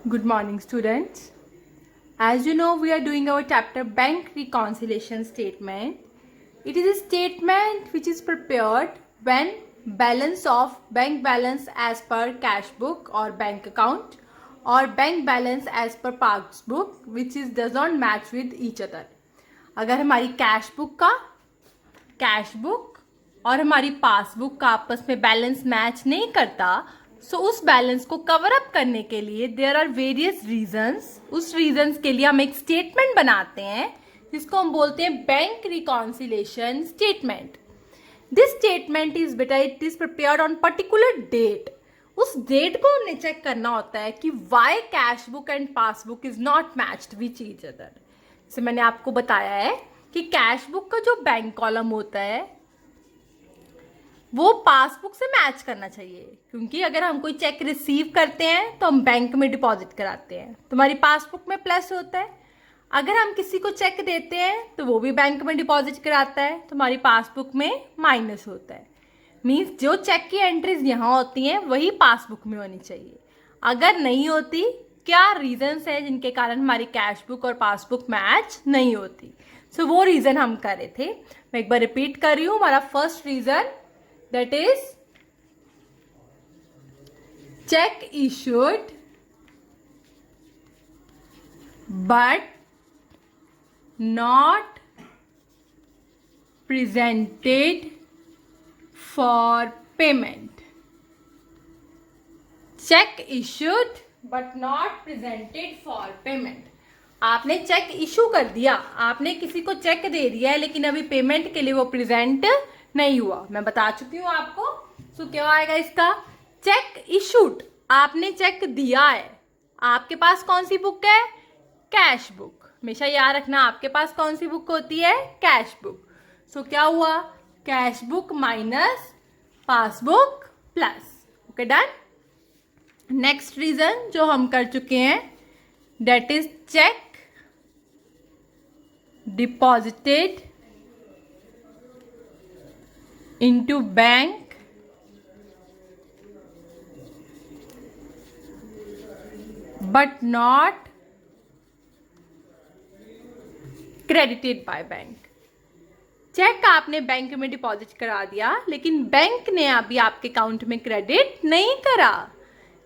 Good morning, students. As you know, we are doing our chapter Bank Reconciliation Statement. It is a statement which is prepared when balance of bank balance as per cash book or bank account or bank balance as per passbook which is does not match with each other. अगर हमारी cash book और हमारी passbook का आपस में balance match नहीं करता, सो उस बैलेंस को कवर अप करने के लिए देयर आर वेरियस रीजंस. उस रीजंस के लिए हम एक स्टेटमेंट बनाते हैं जिसको हम बोलते हैं bank reconciliation statement. This statement is बेटा it is prepared on particular date. उस डेट को हमने चेक करना होता है कि why cash book and passbook is not matched with each other. जैसे मैंने आपको बताया है कि कैश बुक का जो बैंक कॉलम होता है वो पासबुक से मैच करना चाहिए, क्योंकि अगर हम कोई चेक रिसीव करते हैं तो हम बैंक में डिपॉजिट कराते हैं, तुम्हारी पासबुक में प्लस होता है. अगर हम किसी को चेक देते हैं तो वो भी बैंक में डिपॉजिट कराता है, तुम्हारी पासबुक में माइनस होता है. मीन्स जो चेक की एंट्रीज यहाँ होती हैं वही पासबुक में होनी चाहिए. अगर नहीं होती, क्या रीजंस है जिनके कारण हमारी कैश बुक और पासबुक मैच नहीं होती. सो वो रीजन हम कर रहे थे. मैं एक बार रिपीट कर रही हूँ. हमारा first reason that is check issued but not presented for payment. Check issued but not presented for payment. आपने चेक इशू कर दिया, आपने किसी को चेक दे दिया है, लेकिन अभी पेमेंट के लिए वो प्रेजेंट नहीं हुआ. मैं बता चुकी हूं आपको. सो क्या आएगा इसका? Check issued. आपने चेक दिया है. आपके पास कौन सी बुक है? Cash book. हमेशा याद रखना, आपके पास कौन सी बुक होती है? Cash book. सो क्या हुआ? Cash book minus passbook plus. Okay, done. Next reason जो हम कर चुके हैं, that is cheque deposited into bank but not credited by bank. Cheque आपने बैंक में डिपॉजिट करा दिया, लेकिन बैंक ने अभी आपके अकाउंट में क्रेडिट नहीं करा.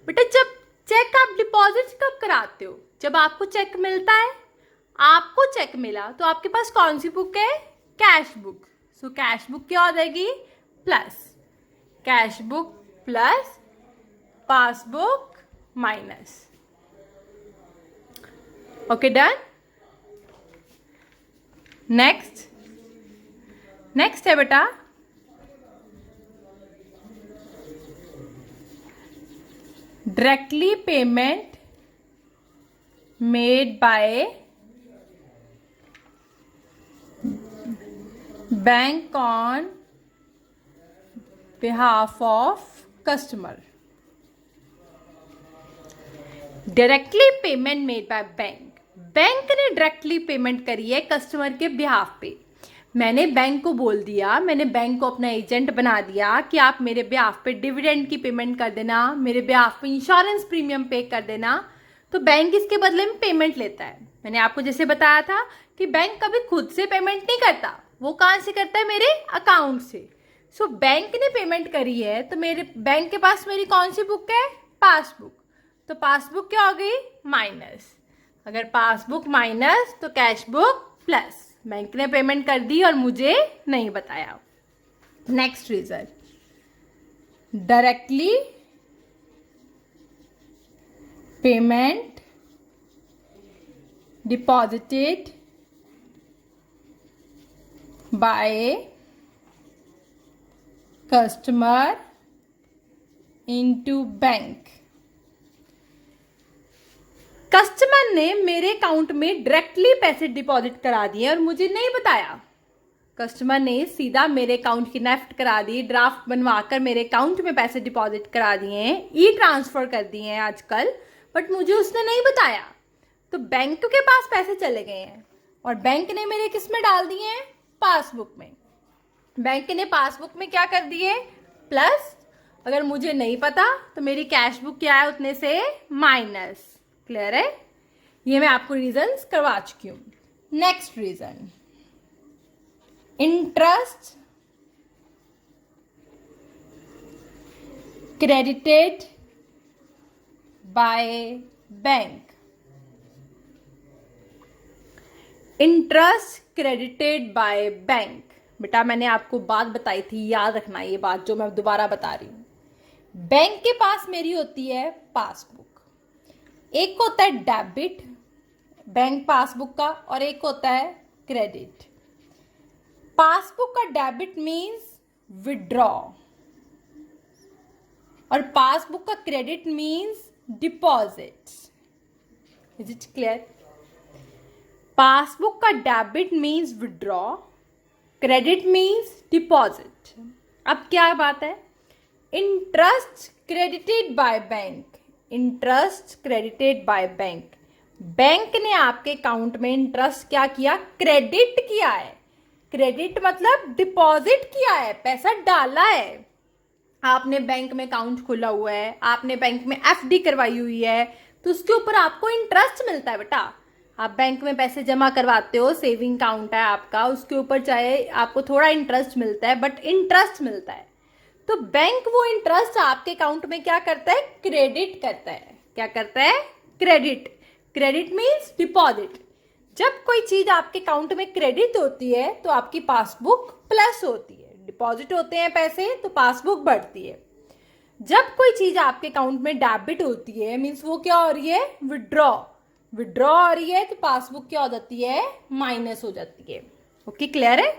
बेटा जब चेक आप डिपॉजिट कब कराते हो? जब आपको चेक मिलता है. आपको चेक मिला तो आपके पास कौन सी बुक है? Cash book. So cash book क्या हो जाएगी? Plus cash book plus passbook minus. Okay, done. Next है बेटा directly payment made by bank on behalf of customer. Directly payment made by bank. Bank ने डायरेक्टली पेमेंट करी है customer के behalf पे. मैंने बैंक को बोल दिया, मैंने बैंक को अपना एजेंट बना दिया कि आप मेरे बिहाफ पे डिविडेंड की पेमेंट कर देना, मेरे बिहाफ पे इंश्योरेंस प्रीमियम पे कर देना. तो बैंक इसके बदले में पेमेंट लेता है. मैंने आपको जैसे बताया था कि बैंक कभी खुद से पेमेंट नहीं करता, वो कहाँ से करता है? मेरे अकाउंट से. सो बैंक ने पेमेंट करी है तो मेरे बैंक के पास मेरी कौन सी बुक है? पासबुक. तो पासबुक क्या हो गई? माइनस. अगर पासबुक माइनस तो कैश बुक प्लस. बैंक ने पेमेंट कर दी और मुझे नहीं बताया. Next reason, directly payment deposited by customer into bank. Customer ने मेरे अकाउंट में डायरेक्टली पैसे डिपॉजिट करा दिए और मुझे नहीं बताया. कस्टमर ने सीधा मेरे अकाउंट की नेफ्ट करा दी, ड्राफ्ट बनवाकर मेरे अकाउंट में पैसे डिपॉजिट करा दिए हैं, ई ट्रांसफर कर दिए हैं आजकल, बट मुझे उसने नहीं बताया. तो बैंक के पास पैसे चले गए हैं और बैंक ने मेरे किस में डाल दिए हैं? पासबुक में. बैंक ने पासबुक में क्या कर दिए? प्लस. अगर मुझे नहीं पता तो मेरी कैश बुक क्या है उतने से माइनस. क्लियर है? ये मैं आपको रीजंस करवा चुकी हूँ. Next reason, interest credited by bank. Interest credited by bank. बेटा मैंने आपको बात बताई थी, याद रखना ये बात जो मैं दोबारा बता रही हूँ. बैंक के पास मेरी होती है पासबुक. एक होता है डेबिट बैंक पासबुक का और एक होता है क्रेडिट. पासबुक का डेबिट मीन्स विड्रॉ और पासबुक का credit means deposit. Is it clear? Passbook का debit means withdraw, credit means deposit. अब क्या बात है? Interest credited by bank. Interest credited by bank. Bank ने आपके अकाउंट में इंटरेस्ट क्या किया? क्रेडिट किया है. क्रेडिट मतलब डिपॉजिट किया है, पैसा डाला है. आपने बैंक में अकाउंट खोला हुआ है, आपने बैंक में एफडी करवाई हुई है, तो उसके ऊपर आपको इंटरेस्ट मिलता है बेटा. आप बैंक में पैसे जमा करवाते हो, सेविंग अकाउंट है आपका, उसके ऊपर चाहे आपको थोड़ा इंटरेस्ट मिलता है बट इंटरेस्ट मिलता है. तो बैंक वो इंटरेस्ट आपके अकाउंट में क्या करता है? क्रेडिट करता है. क्या करता है? क्रेडिट. Credit means deposit. जब कोई चीज आपके अकाउंट में क्रेडिट होती है तो आपकी पासबुक प्लस होती है. डिपॉजिट होते हैं पैसे तो पासबुक बढ़ती है. जब कोई चीज आपके अकाउंट में डेबिट होती है मीन्स वो क्या हो रही है? विड्रॉ. विड्रॉ हो रही है तो पासबुक क्या हो जाती है? माइनस हो जाती है. ओके, क्लियर है?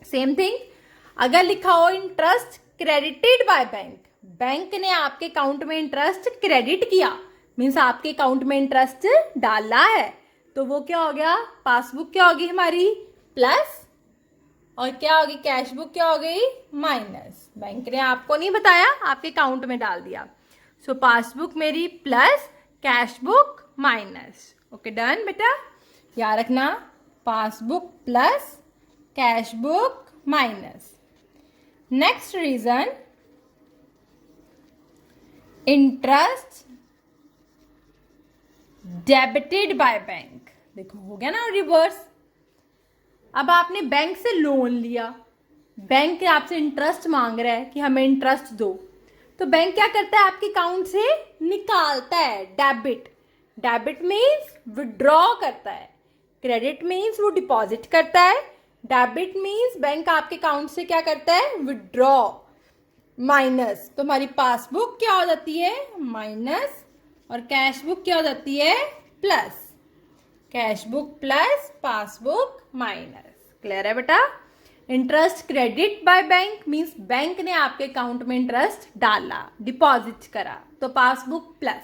सेम थिंग अगर लिखा हो interest credited by bank, bank ने आपके अकाउंट में इंटरेस्ट क्रेडिट किया मीन्स आपके अकाउंट में इंटरेस्ट डाला है, तो वो क्या हो गया? पासबुक क्या होगी हमारी? प्लस. और क्या होगी? कैश बुक क्या हो गई? माइनस. बैंक ने आपको नहीं बताया, आपके अकाउंट में डाल दिया. सो पासबुक मेरी plus, cash book minus. Okay done बेटा, याद रखना passbook plus, cash book minus. Next reason, interest debited by bank. देखो हो गया ना रिवर्स. अब आपने बैंक से लोन लिया, बैंक आपसे इंटरेस्ट मांग रहा है कि हमें इंटरेस्ट दो, तो बैंक क्या करता है? आपके अकाउंट से निकालता है डेबिट. डेबिट मीन्स विड्रॉ करता है. क्रेडिट मीन्स वो डिपॉजिट करता है. डेबिट मीन्स बैंक आपके अकाउंट से क्या करता है? विड्रॉ. माइनस, तो हमारी पासबुक क्या हो जाती है? माइनस. और कैश बुक क्या हो जाती है? Plus. Cash book plus, passbook minus. Clear है बेटा? Interest credit by bank means bank ने आपके अकाउंट में इंटरेस्ट डाला, डिपॉजिट करा, तो passbook plus.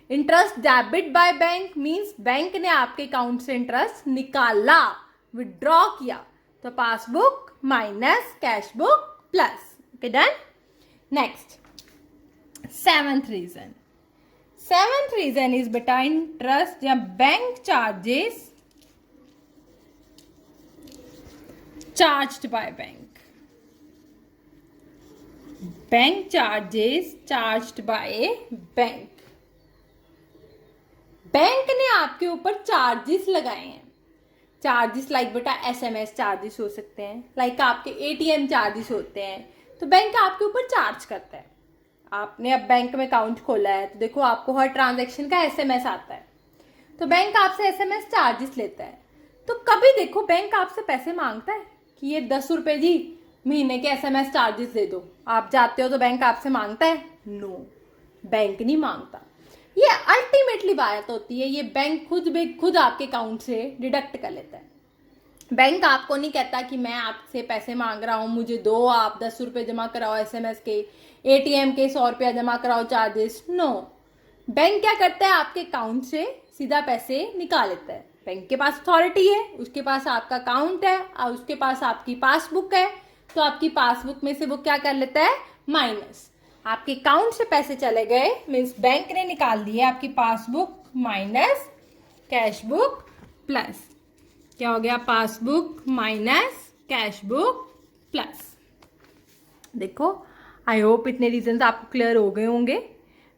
Interest debit by bank means bank ने आपके अकाउंट से इंटरेस्ट निकाला, विड्रॉ किया, तो passbook minus, cash book plus. Okay done. Next, seventh reason. Seventh reason is बेटा इंटरेस्ट या bank charges charged by bank. Bank charges charged by bank. Bank ने आपके ऊपर चार्जेस लगाए हैं. चार्जेस लाइक बेटा एसएमएस चार्जेस हो सकते हैं, लाइक आपके एटीएम चार्जेस होते हैं, तो बैंक आपके ऊपर चार्ज करता है. आपने अब बैंक में अकाउंट खोला है तो देखो आपको हर ट्रांजैक्शन का एसएमएस आता है, तो बैंक आपसे एसएमएस चार्जेस लेता है. तो कभी देखो बैंक आपसे पैसे मांगता है कि ये 10 रुपए जी महीने के एसएमएस चार्जेस दे दो. आप जाते हो तो बैंक आपसे मांगता है? नो, बैंक नहीं मांगता. ये अल्टीमेटली बात होती है, ये बैंक खुद आपके अकाउंट से डिडक्ट कर लेता है. बैंक आपको नहीं कहता कि मैं आपसे पैसे मांग रहा हूँ, मुझे दो, आप 10 रुपए जमा कराओ एसएमएस के, एटीएम के 100 रुपया जमा कराओ चार्जेस. नो, बैंक क्या करता है? आपके अकाउंट से सीधा पैसे निकाल लेता है. बैंक के पास अथॉरिटी है, उसके पास आपका अकाउंट है और उसके पास आपकी पासबुक है, तो आपकी पासबुक में से वो क्या कर लेता है? माइनस. आपके अकाउंट से पैसे चले गए मीन्स बैंक ने निकाल दिए आपकी passbook minus cash book plus. क्या हो गया? Passbook minus cash book plus. देखो, आई होप इतने रीजंस आपको क्लियर हो गए होंगे.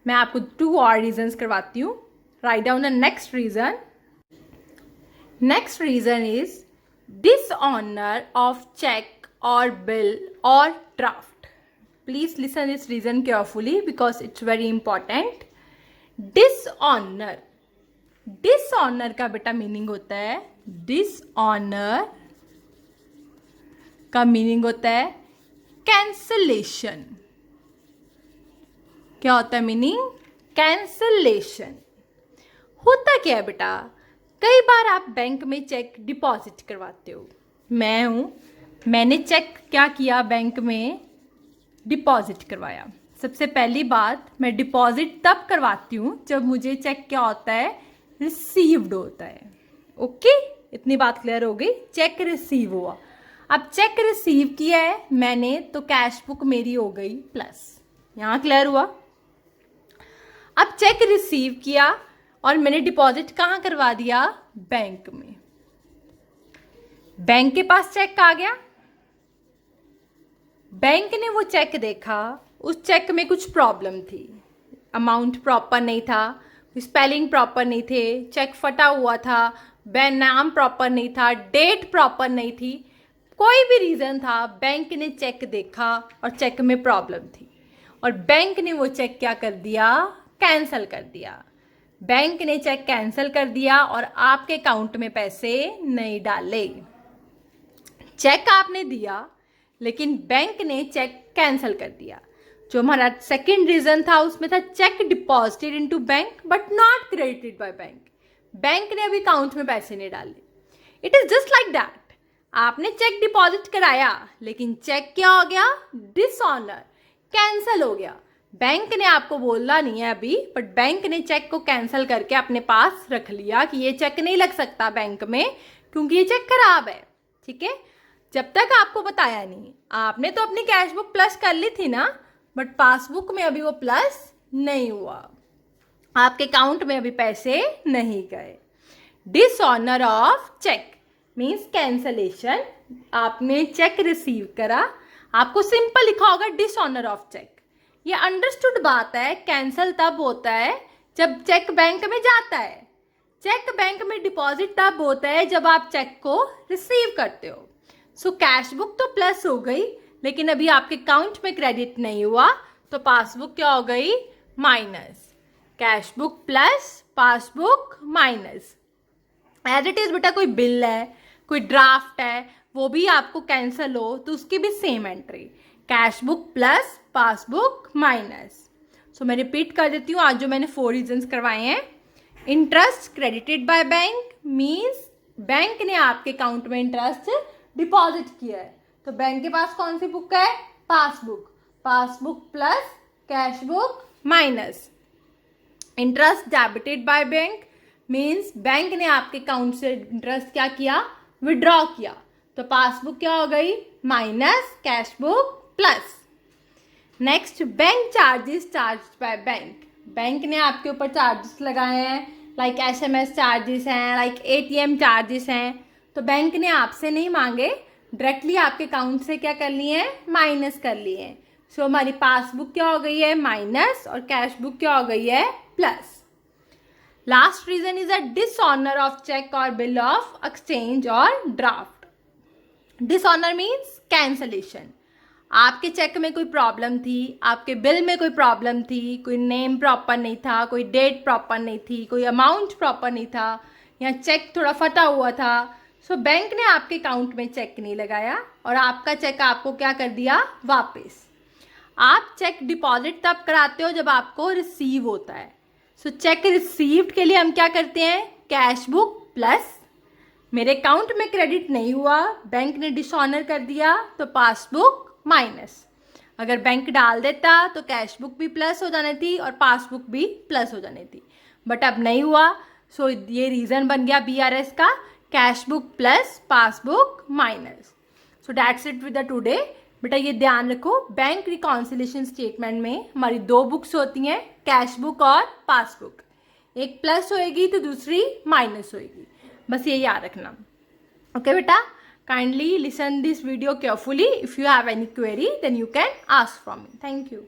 मैं आपको 2 और रीजंस करवाती हूँ. Write down the next reason. Next reason is dishonor of check or bill or draft. Please listen this reason carefully because it's very important. Dishonor. Dishonor का बेटा मीनिंग होता है, dishonor का मीनिंग होता है कैंसलेशन. क्या होता है मीनिंग? कैंसलेशन. होता क्या है बेटा? कई बार आप बैंक में चेक डिपॉजिट करवाते हो. मैंने चेक क्या किया, बैंक में डिपॉजिट करवाया. सबसे पहली बात, मैं डिपॉजिट तब करवाती हूँ जब मुझे चेक क्या होता है, रिसीव्ड होता है. ओके, इतनी बात क्लियर हो गई. चेक रिसीव हुआ. अब चेक रिसीव किया है मैंने, तो कैश बुक मेरी हो गई प्लस. यहाँ क्लियर हुआ? अब चेक रिसीव किया और मैंने डिपॉजिट कहाँ करवा दिया? बैंक में. बैंक के पास चेक आ गया. बैंक ने वो चेक देखा, उस चेक में कुछ प्रॉब्लम थी. अमाउंट प्रॉपर नहीं था, स्पेलिंग प्रॉपर नहीं थे, चेक फटा हुआ था, बैंक नाम प्रॉपर नहीं था, डेट प्रॉपर नहीं थी, कोई भी रीज़न था. बैंक ने चेक देखा और चेक में प्रॉब्लम थी और बैंक ने वो चेक क्या कर दिया? कैंसिल कर दिया. बैंक ने चेक कैंसिल कर दिया और आपके अकाउंट में पैसे नहीं डाले. चेक आपने दिया लेकिन बैंक ने चेक कैंसिल कर दिया. जो हमारा सेकंड रीजन था उसमें था check deposited into bank but not credited by bank. Bank ने अभी अकाउंट में पैसे नहीं डाले. It is just like that. आपने चेक डिपॉजिट कराया लेकिन चेक क्या हो गया? डिसऑनर, कैंसिल हो गया. बैंक ने आपको बोला नहीं है अभी, बट बैंक ने चेक को कैंसिल करके अपने पास रख लिया कि ये चेक नहीं लग सकता बैंक में क्योंकि ये चेक खराब है. ठीक है, जब तक आपको बताया नहीं. आपने तो अपनी कैश बुक प्लस कर ली थी ना, बट पासबुक में अभी वो प्लस नहीं हुआ, आपके अकाउंट में अभी पैसे नहीं गए. Dishonour of cheque means cancellation. आपने चेक रिसीव करा, आपको सिंपल लिखा होगा डिसऑनर ऑफ चेक. ये अंडरस्टूड बात है. कैंसिल तब होता है जब चेक बैंक में जाता है. चेक बैंक में डिपॉजिट तब होता है जब आप चेक को रिसीव करते हो. सो कैश बुक तो प्लस हो गई लेकिन अभी आपके अकाउंट में क्रेडिट नहीं हुआ, तो पासबुक क्या हो गई? Minus. Cash book plus, passbook minus. As it is बेटा, कोई बिल है, कोई ड्राफ्ट है, वो भी आपको कैंसिल हो तो उसकी भी same entry, cash book plus, passbook minus. So मैं रिपीट कर देती हूँ आज जो मैंने 4 रीजंस करवाए हैं. Interest credited by bank means bank ने आपके अकाउंट में इंटरेस्ट डिपॉजिट किया है, तो बैंक के पास कौन सी बुक है? Passbook. Passbook plus cash book minus. Interest debited by bank means bank ने आपके अकाउंट से इंटरेस्ट क्या किया? विड्रॉ किया, तो पासबुक क्या हो गई? Minus cash book plus. Next, bank charges charge by bank. Bank ने आपके ऊपर चार्जेस लगाए हैं, लाइक SMS चार्जेस हैं, लाइक ATM चार्जेस हैं, तो बैंक ने आपसे नहीं मांगे, डायरेक्टली आपके अकाउंट से क्या कर लिए हैं? माइनस कर लिए हैं. सो हमारी पासबुक क्या हो गई है? माइनस, और कैश बुक क्या हो गई है? Plus. Last reason is a dishonour of cheque और बिल ऑफ एक्सचेंज और ड्राफ्ट. Dishonour means cancellation. आपके चेक में कोई प्रॉब्लम थी, आपके बिल में कोई प्रॉब्लम थी, कोई नेम प्रॉपर नहीं था, कोई डेट प्रॉपर नहीं थी, कोई अमाउंट प्रॉपर नहीं था, या चेक थोड़ा फटा हुआ था. सो बैंक ने आपके अकाउंट में चेक नहीं लगाया और आपका चेक आपको क्या कर दिया? वापस. आप चेक डिपॉजिट तब कराते हो जब आपको रिसीव होता है. सो चेक रिसीव्ड के लिए हम क्या करते हैं? Cash book plus. मेरे अकाउंट में क्रेडिट नहीं हुआ, बैंक ने डिसऑनर कर दिया, तो पासबुक माइनस. अगर बैंक डाल देता तो कैश बुक भी प्लस हो जानी थी और पासबुक भी प्लस हो जानी थी, बट अब नहीं हुआ. सो ये रीजन बन गया BRS का, cash book plus, passbook minus. So that's it with the today. बेटा ये ध्यान रखो, बैंक रिकॉन्सिलेशन स्टेटमेंट में हमारी 2 बुक्स होती हैं, कैश बुक और पासबुक. एक प्लस होएगी तो दूसरी माइनस होएगी, बस ये याद रखना. ओके बेटा, kindly listen this video carefully. If you have any query then you can ask from me. Thank you.